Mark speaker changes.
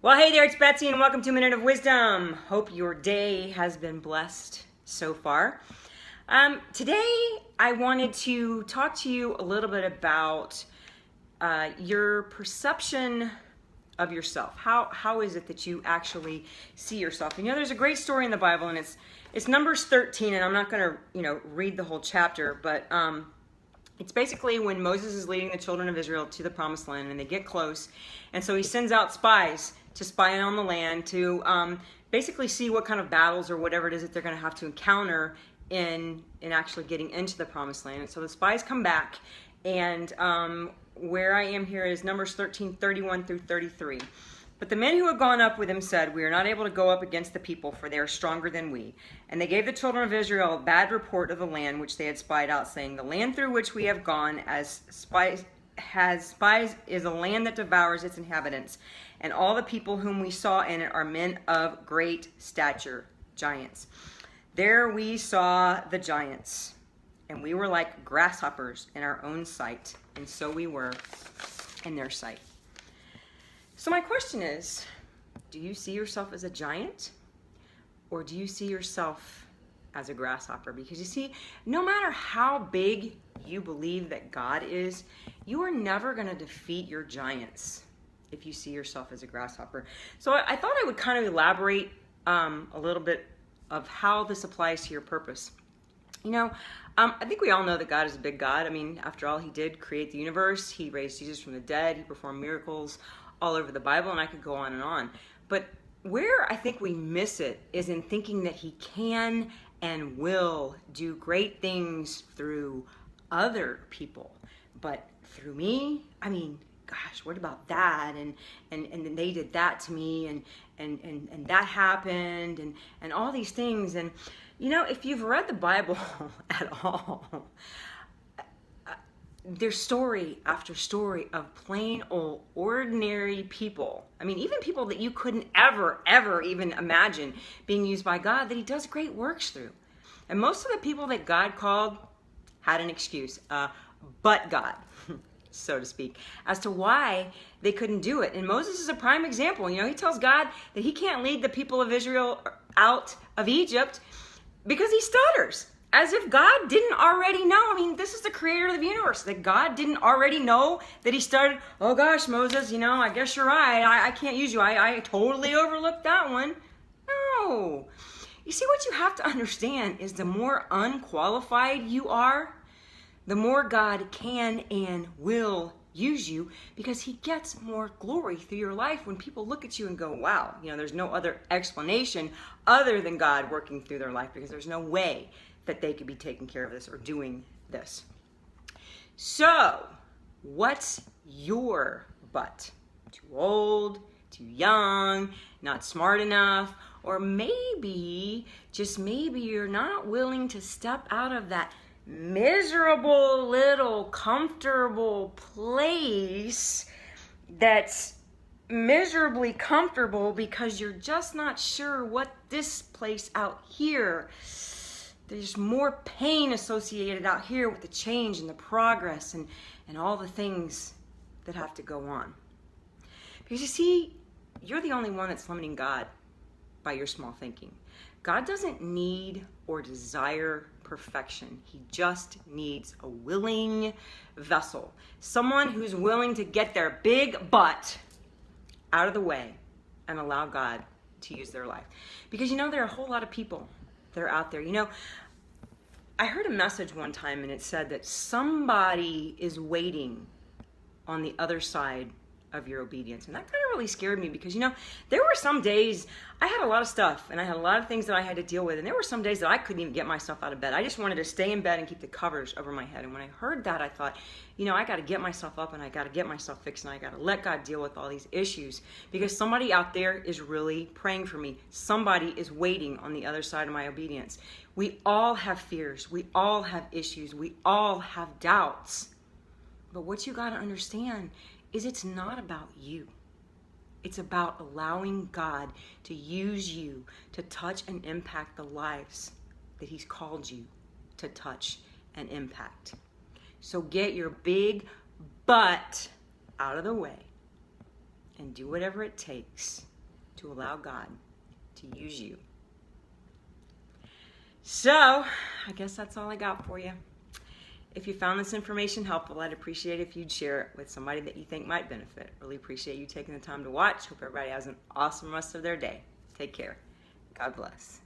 Speaker 1: Well, hey there, it's Betsy, and welcome to Minute of Wisdom. Hope your day has been blessed so far. Today, I wanted to talk to you a little bit about your perception of yourself. How is it that you actually see yourself? And, there's a great story in the Bible, and it's Numbers 13, and I'm not going to read the whole chapter, but it's basically when Moses is leading the children of Israel to the promised land, and they get close, and so he sends out spies to spy on the land to basically see what kind of battles or whatever it is that they're going to have to encounter in actually getting into the promised land. And so the spies come back, and where I am here is Numbers 13:31 through 33. But the men who had gone up with him said, "We are not able to go up against the people, for they are stronger than we." And they gave the children of Israel a bad report of the land which they had spied out, saying, "The land through which we have gone as spies is a land that devours its inhabitants, and all the people whom we saw in it are men of great stature, giants. There we saw the giants, and we were like grasshoppers in our own sight, and so we were in their sight." So my question is, do you see yourself as a giant, or do you see yourself as a grasshopper? Because you see, no matter how big you believe that God is, you are never going to defeat your giants if you see yourself as a grasshopper. So I thought I would kind of elaborate a little bit of how this applies to your purpose. I think we all know that God is a big God. I mean, after all, he did create the universe. He raised Jesus from the dead. He performed miracles all over the Bible, and I could go on and on. But where I think we miss it is in thinking that he can and will do great things through other people. But through me, I mean, gosh, what about that? And they did that to me, and that happened, and all these things. And if you've read the Bible at all, there's story after story of plain old ordinary people. I mean, even people that you couldn't ever even imagine being used by God, that he does great works through. And most of the people that God called had an excuse, but God, so to speak, as to why they couldn't do it. And Moses is a prime example. He tells God that he can't lead the people of Israel out of Egypt because he stutters. As if God didn't already know. I mean, this is the creator of the universe. That God didn't already know that he started, "Oh gosh, Moses, I guess you're right. I can't use you. I totally overlooked that one." No. You see, what you have to understand is the more unqualified you are, the more God can and will use you, because he gets more glory through your life when people look at you and go, "Wow, there's no other explanation other than God working through their life, because there's no way that they could be taking care of this or doing this." So, what's your but? Too old, too young, not smart enough, or maybe, just maybe, you're not willing to step out of that miserable little comfortable place that's miserably comfortable because you're just not sure what this place out here. There's more pain associated out here with the change and the progress and all the things that have to go on. Because you see, you're the only one that's limiting God by your small thinking. God doesn't need or desire perfection. He just needs a willing vessel. Someone who's willing to get their big butt out of the way and allow God to use their life. Because there are a whole lot of people that are out there. I heard a message one time, and it said that somebody is waiting on the other side of your obedience. And that kind of really scared me, because there were some days I had a lot of stuff and I had a lot of things that I had to deal with, and there were some days that I couldn't even get myself out of bed. I just wanted to stay in bed and keep the covers over my head. And when I heard that, I thought, I got to get myself up, and I got to get myself fixed, and I got to let God deal with all these issues, because somebody out there is really praying for me. Somebody is waiting on the other side of my obedience. We all have fears. We all have issues. We all have doubts. But what you got to understand is it's not about you. It's about allowing God to use you to touch and impact the lives that he's called you to touch and impact. So get your big butt out of the way and do whatever it takes to allow God to use you. So, I guess that's all I got for you. If you found this information helpful, I'd appreciate it if you'd share it with somebody that you think might benefit. Really appreciate you taking the time to watch. Hope everybody has an awesome rest of their day. Take care. God bless.